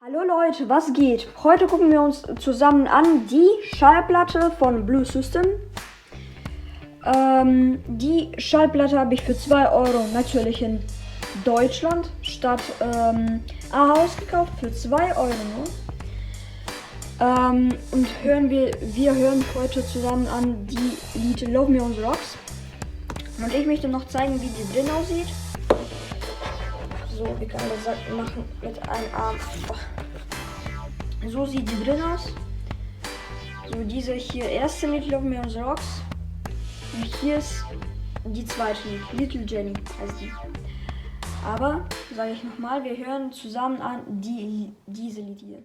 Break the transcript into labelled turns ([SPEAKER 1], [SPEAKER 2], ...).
[SPEAKER 1] Hallo Leute, was geht? Heute gucken wir uns zusammen an die Schallplatte von Blue System. Die Schallplatte habe ich für 2 Euro natürlich in Deutschland statt Ahaus gekauft für 2 Euro nur. Und wir hören heute zusammen an die Lied Love Me on the Rocks. Und ich möchte noch zeigen, wie die drin aussieht. So, wir können das machen mit einem Arm. So sieht die drin aus. So, diese hier erste Lied, Love Me on the Rocks. Und hier ist die zweite Lied, Little Jenny heißt die. Aber, sage ich nochmal, wir hören zusammen an diese Lied hier.